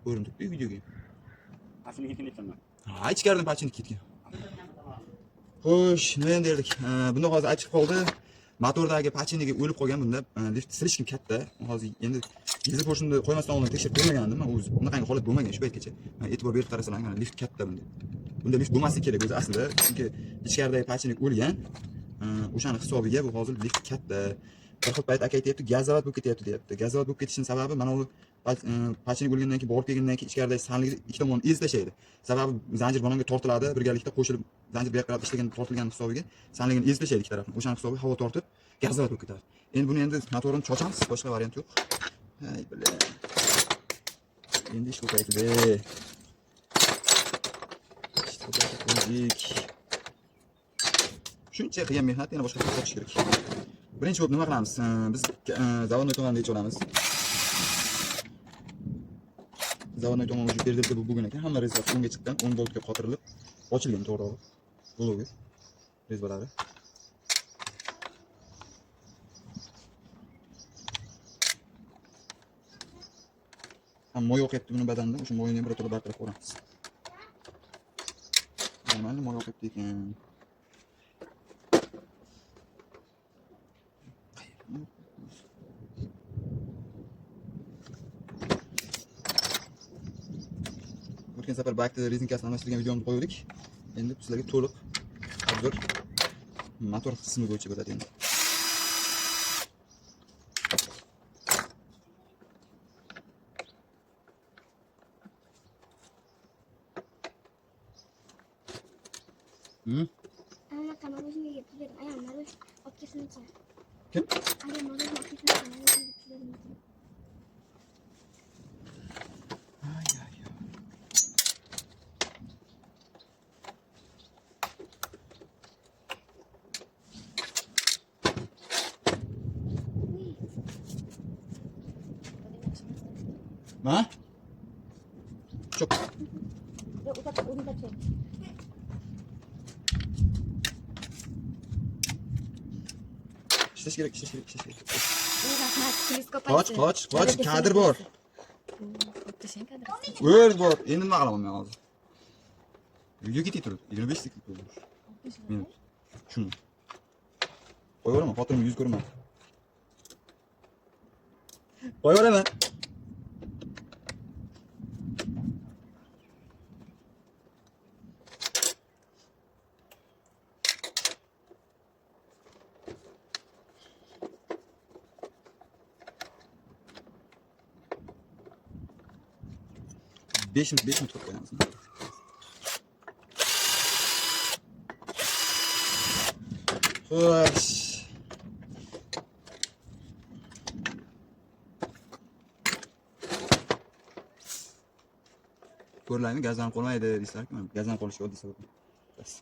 Ko'rinib turibdi videoga. Aslida ketganman. Ha, ichkaridan pachini ketgan. Xo'sh, nima endi derdik? Bunda hozir achib qoldi. Motordagi pachiniga o'lib qolgan bunda. Lift silishkim katta. Hozir endi gilza porshini qo'ymasdan oldin tekshirib ko'rmagandim men o'zi. Bunaqangi holat bo'lmagan shu paytgacha. E'tibor berib qarasalar, mana lift katta bunda. Bunda lift bo'lmasligi kerak o'zi aslida, chunki ichkaridagi pachinik o'lgan. O'shani hisobiga bu hozir lift katta. Bir xil payt aka aytayapti, gazovat bo'lib ketyapti deyapti. Gazovat bo'lib ketishining sababi mana u pachinik o'lgandan keyin borib kelgandan keyin ichkaridagi sanlikni ikki tomonini ezib tashlaydi. Sababi zanjir banonga tortiladi, birgalikda qo'shilib zanjir bu yoqqa ishlagan tortilgan hisobiga sanligini ezib tashlaydi ikki tarafini. O'shaning hisobiga havo tortib gazovat bo'lib ketadi. Endi buni endi motorini chochamiz, boshqa variant yo'q. Hay bilan. Endi ish ko'paytdi. Ish ko'paytdik. Shuncha qilgan mehnat yana boshqa qo'shish kerak. Birinchi bo'lib nima qilamiz? Biz zavodnoy tomonga yechib olamiz. Zavodnoy tomon уже berdirib bo'lgan ekan. Hamma rezva o'ngga chiqqan, 10 boltga qotirilib, ochilgan to'g'ri. Bloger rezvalari. Ham moy oqyapti buni badanda, o'sha moyni ham birato'la bartaraf qilamiz. Mana moy oqyapti ekan. O'tgan safar bakda rezinkasini almashtirgan videomizni qo'ydik. Endi sizlarga to'liq obzor motor qismi bo'yicha bo'ladi endi. Ana kamera o'zimga yetib berdim. Ayollar olib kelsincha. Kim? Ayollar olib kelsincha. Ma? Çok. Yok, onu da çek. İşleş gerek. Teleskop Qoch, kadr bor. O'ttasang kadr. O'z bor. Endi nima qilaman men hozir? Video ketib turibdi. 25 sekund bo'ldi. Minut. Shuni. Qo'yaveraman, xotinim yuz ko'rmadi. Qo'yaveraman. Beş minut koyalım. Hoş. Ko'rlaymi gazdan qolmaydi deysizlarki, men gazdan qolishga oddiy sabab. Bas.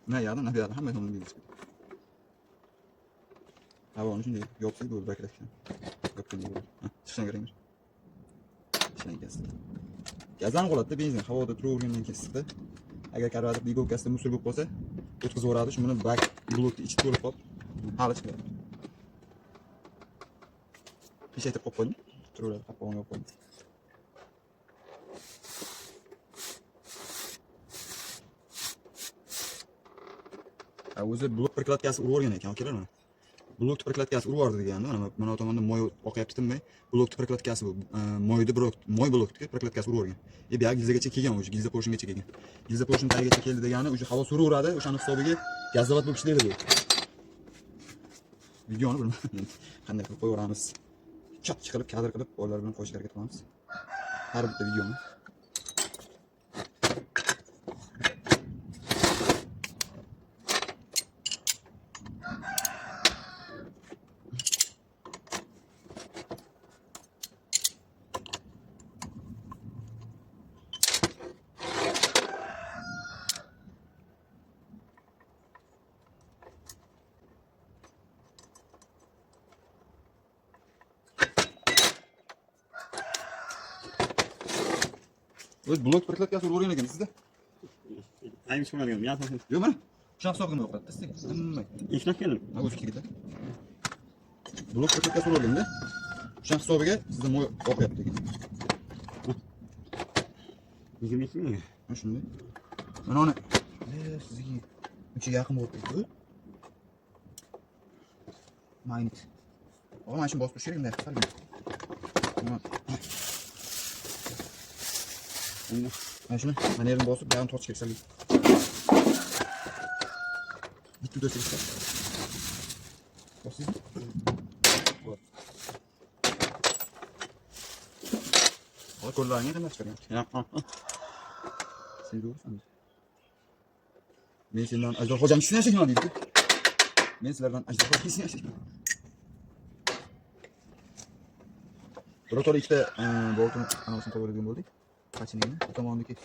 Ne yoqda, ne bu yoqda hamma tomonni bilasiz. Havoni shunday yopsak bo'ldi bakrashgan. Yopgan bo'ldi. Chiqishdan kerak. Gazdan qoladida benzin havoda turavergandan keyin issiqda. Agar karvadir ligovkasida musor bo'lib qolsa, o'tkazib yuboradi. Shu buni bak blokni ichi to'lib qolib, hali chiqadi. Peshaytirib qo'yib qo'ydim. Turaveradi, qopqog'ini yopib qo'ydim. O'zi blok prokladkasi urib o'rgan ekan, akalar mana. Blok prokladkasi urib yubordi deganda, mana bu tomonda moy oqyapti tinmay. Blok prokladkasi bu moyni moy blokni prokladkasi urib o'rgan. Bu yoq gilzagacha kelgan o'sha, gilza porshinigacha kelgan. Gilza porshin tagigacha keldi degani o'sha havo suraveradi, o'shaning hisobiga gazovat bo'lib ishlaydi bu. Videoni bilmayman. Qanday qilib qo'yaveramiz? Chotchi qilib, kadr qilib, bolalar bilan qo'yishga harakat qilamiz. Har bitta videoni. O'z blok prokladkasi urib o'rgan ekan sizda. Ayni tushunmadim. Men asosan Yo'q mana. Shunaqa hisobga o'qiladi. Sizga nima? eshitib keldim. Mana o'sha keldi. Blok prokladkasi urib o'rganda. Shunaqa hisobiga sizda moy oqyapti ekan. 22 mi? Mana shunday. Mana uni sizga uncha yaqin bo'lib ketdi. Magnit. Mana shuni bosib turish kerak bunday qilib. Mana shuni mana yerni bosib buyog'ini tortish kerak salbiy. Bitta o'tirish kerak. Bosingmi? Hozir qo'llaringga qanday chiqargan? Sen ko'rsan. Men sendan ajdarho jangchisini yashayman deydi. Men sizlardan ajdarho jangchisini yashayman. Biroq ikkita boltni anasini to'g'rilagan bo'ldik. Qachiningni bu tomonniki.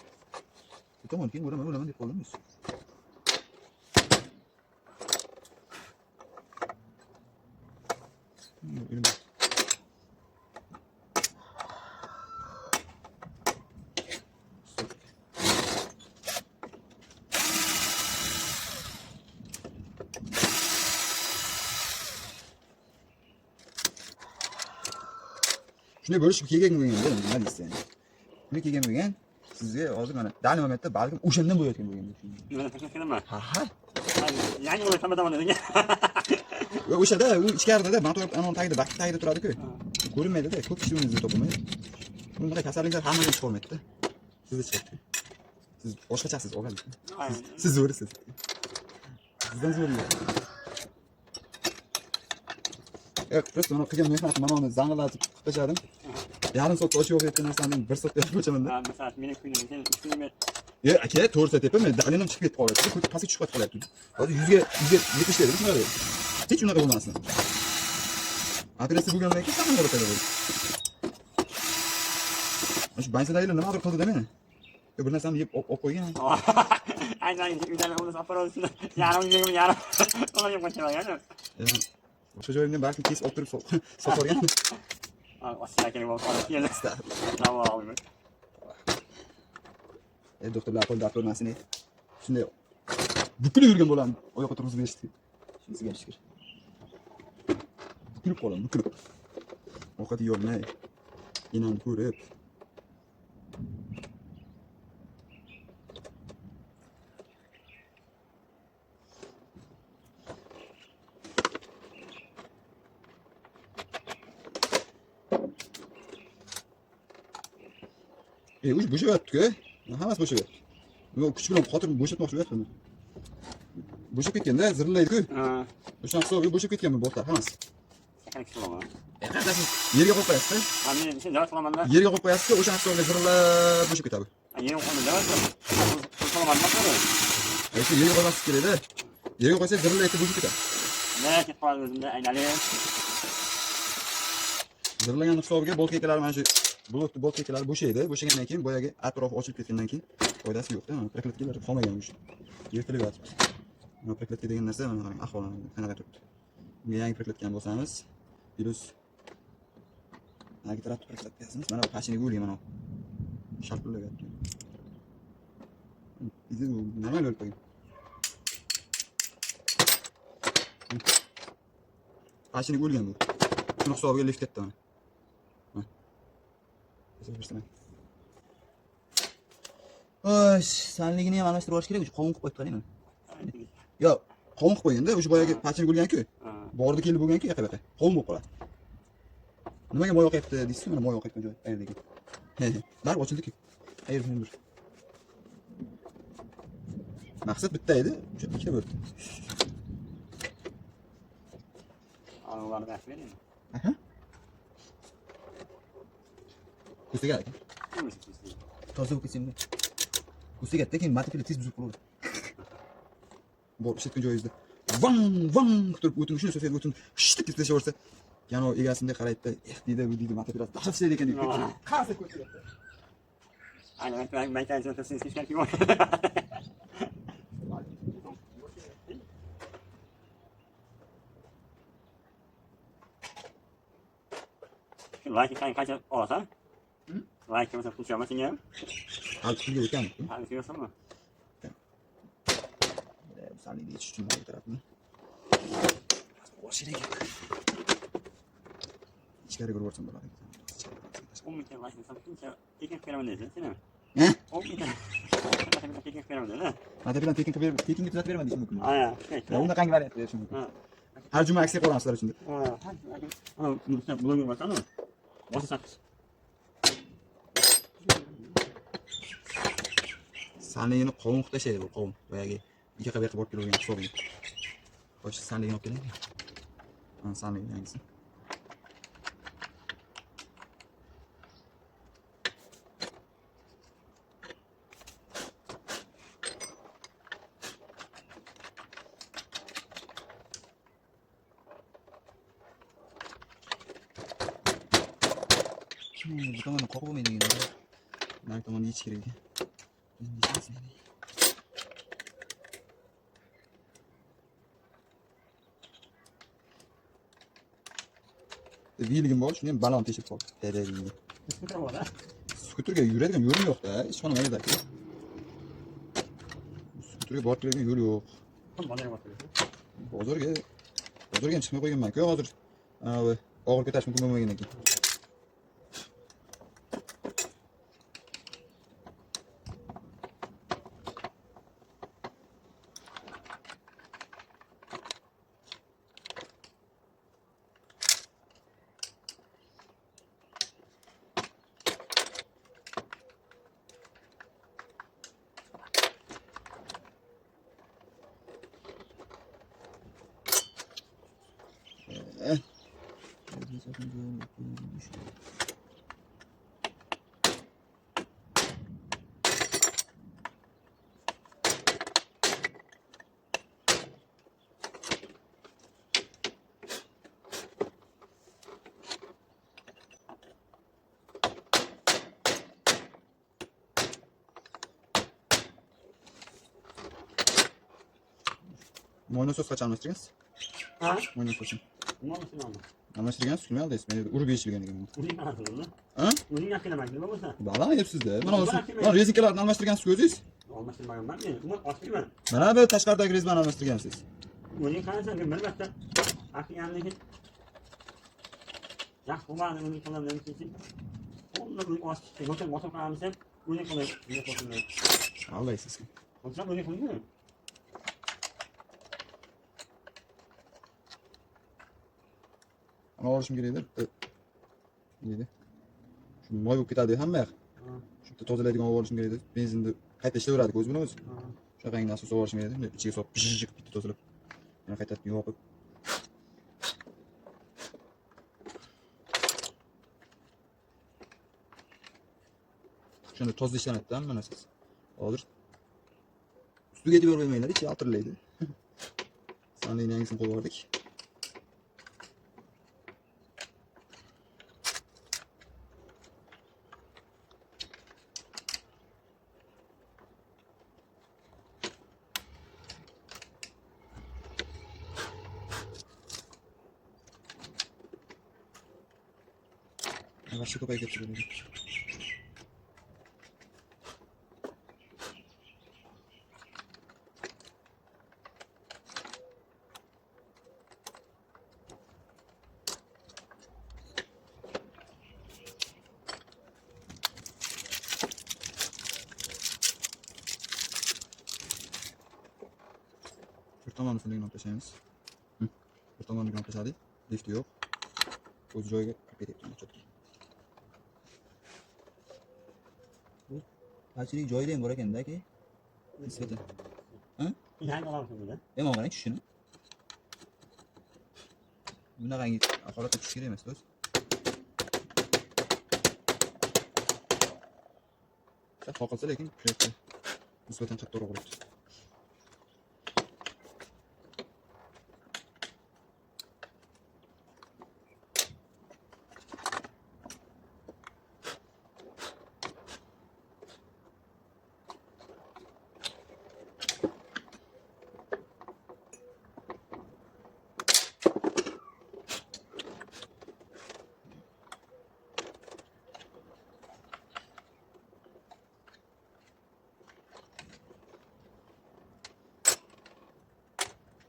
Bu tomonniki o'laman deb qoldim biz. Shunday bo'lish kelgan bo'lganda nima deysiz endi? Shunday kelgan bo'lgan sizga hozir mana dal momentda balkim o'shandan bo'layotgan bo'lgan. Nima taklif qilaman? Ha. Yangi bo'lsa tamam degan. O'shada u ichkarida motor anon tagida, bakki tagida turadi-ku. Ko'rinmaydi-da, ko'p kishi uni topolmaydi. Bunday kasalliklar hammadan chiqolmaydi-da. Sizni chiqadi. Siz boshqachasiz, o'g'il. Siz zo'risiz. Sizdan zo'rlar. Просто mana qilgan mehnatim mana uni zang'illatib tashladim. Yarim soatda ochib o'qiyotgan narsani 1 soatda yopib qo'yaman-da. Masalan, meni kuyunim, sen 3 km. Aka, to'g'ri aytyapman, dalim chiqib ketib qolyapti. Ko'p pastga tushib qolyapti. Hozir 100 ga yetish kerak, shunday. Hech unaqa bo'lmasin. Operatsiya bo'lgandan keyin hamma o'tadi. Shu bansadagilar nimadir qildi-da meni. Bir narsani yeb olib qo'ygan. Aynan uydan uni safarolsin. Yarim. Ona yeb qo'ygan. O'sha joyimdan balki kes olib turib sotorgan. Osmonga kelib qoldi. Tamam. Doktorlar qo'lda ko'rmasini. Shunday bukilib yurgan bo'lam, oyoqqa turg'izib berishdi. Shunisiga shukr. Bukilib qolam, bukilib. Ovqat yeyolmay, inamni ko'rib. Uy bo'shyapti-ku. Hammasi bo'shyapti. Men kuch bilan xotirni bo'shatmoqchi bo'lyapman. Bo'shab ketganda zirlaydi-ku. O'sha hisobga bo'shab ketganmi boltlar hammasi. Qanaqa qilaman? Qanaqasiz? Yerga qo'yib qo'yasiz-da. Men sen javob qilaman-da. Yerga qo'yib qo'yasiz-ku, o'sha hisobga zirlab bo'shab ketadi. Yerga qo'yib javob qilaman-da. Shu yerga qo'ymaslik kerak-da. Yerga qo'ysa zirlaydi bo'shab ketadi. Nima ketib qoldi o'zimda aylanib. Zirlagan hisobga boltkalar mana shu boltkalar bo'shaydi. Bo'shagandan keyin boyagi atrofi ochilib ketgandan keyin foydasi yo'q-da. Preklatkalar qolmagan o'sha. Yirtilib yotibdi. Mana preklatka degan narsa mana qarang, ahvoli qanaqa turibdi. Bunga yangi preklatkani bo'lsamiz, plus nagi tarafni preklatkasimiz mana bu qachiniga o'rgan mana. Sharpillatyapti. Izi bu nima bo'lib qo'ygan? Qachiniga o'rgan bu. Shuni hisobiga lift ketdi mana. Oy, sanligini ham almashtirib olish kerak, qovun qilib qo'yib qo'ying. Yo, qovun qilib qo'yganda o'sha boyagi pachini bo'lgan-ku. Bordi kelib bo'lgan-ku, yoqa-yoqa. Qovun bo'lib qoladi. Nimaga moy oqyapti deysiz, mana moy oqyapti joy, qayerdagi. Baribir ochildi-ku. Qayerdandir. Maqsad bitta edi, o'sha ikkita bo'ldi. Ularni bering. Aha. Kusiga aka. Toza bo'lib ketsin. Kusiga keyin motosiklet tez buzib qoladi. Bor ishlatgan joyingizda vang turib o'tin shuni so'fiyat o'tin shitib ketlashaversa, yana egasinday qaraydi-da, deydi, bu deydi, motosiklet tashlaydi ekan deydi. Qarasa ko'rsatadi. Aynan men aytayotgan siz hech kim yo'q. Like qancha olasan? Like mesela pul senga ham? Alpga ekan. Hali sevasanmi? Salida yetish uchun bu tarafni. Bosh kerak. Ichkariga urib o'tsam bo'ladi. 10 ming like desam, shuncha ekin beraman deysan, senami? O bir tane. Bir teknik veremedi değil mi? Hadi bilan tekin tuzatib beraman deyishim mumkin. Aya. Ya unaqangi variant berishim mumkin. Ha. Har juma aksiya qo'yamiz sizlar uchun. Ha. Ana bu bloger baksana. Bosi sakkiz. Sanligini qovun tashlaydi bu qovun. Boyagi ikki qilib borib kelgan hisobiga. Xo'sh, sanligini olib keling. Mana sanligini yangisi. Bu tomonni qoqib bo'lmaydi degan. Nari tomonni yechish kerak ekan. Endi yechamiz. Viyligim bor, shuni ham balon teshib qoldi. Tadagini. Skuter bor, ha? Skuterga yuradigan yo'lim yo'q-da, ishxona mayda. Skuterga borib keladigan yo'l yo'q. Bozorga ham chiqmay qo'yganman-ku hozir. Og'ir ko'tarish mumkin bo'lmagandan keyin. Mo'ynosoz qachon almashtirgansiz? Ha? Mo'ynosozni. Nima bo'lsin? Almashtirgansiz, kimga aldingiz? Meni urib yechilgan ekan. Uning qarasini. Ha? Uning yakalamaydi, nima bo'lsa? Bala aytibsiz-da. Mana rezinkalarni almashtirgansiz o'zingiz. Almashtirmaganman men. Uni ochmayman. Mana bu tashqaridagi rezbani almashtirgansiz. Uning qarasini bir marta aqiyamniki. Yaxshi bo'lmadi uning qo'ldan keyin. Ondan uning ochib, motor qilamiz ham uning qo'ldan nima qo'ymaydi. Allaysiz. Qo'shib uning qo'ldan. Ana olishim kerak edi. Neydi? Shu moy bo'lib ketadi hamma yoq. Shu yerda tozalaydigan olib olishim kerak edi. Benzinni qayta ishlayveradi o'zi bilan o'zi. Shunaqangi nasos olib olishim kerak edi. Ichiga solib bijik bitta tozalab. Yana qaytadan yopib. Shunda tozda ishlanadi hamma narsasi. Hozir ustiga yetib bermaymanlar, ichi altirlaydi. Sanligini yangisini qo'yib yubordik. Başka kopaya getiriyorum. Tamam mısın? Ne taşıyınız? Tamam ne taşıdı? Lift yok. Uzayga kapatib ketdim. Qanchalik joyida ham bor ekanda aka. Nisbatan. Ha? Yangi olamsiz buni? Yomon qarang tushishini. Bunaqangi holatda tushish kerak emas do'st. Saf qoqilsa lekin kuchayapti. Nisbatan qattiqroq bo'ladi.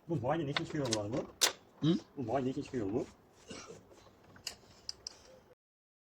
Bu boyda nechinchi yo'l bor bu? Hı? Bu boyda nechinchi yo'l bu?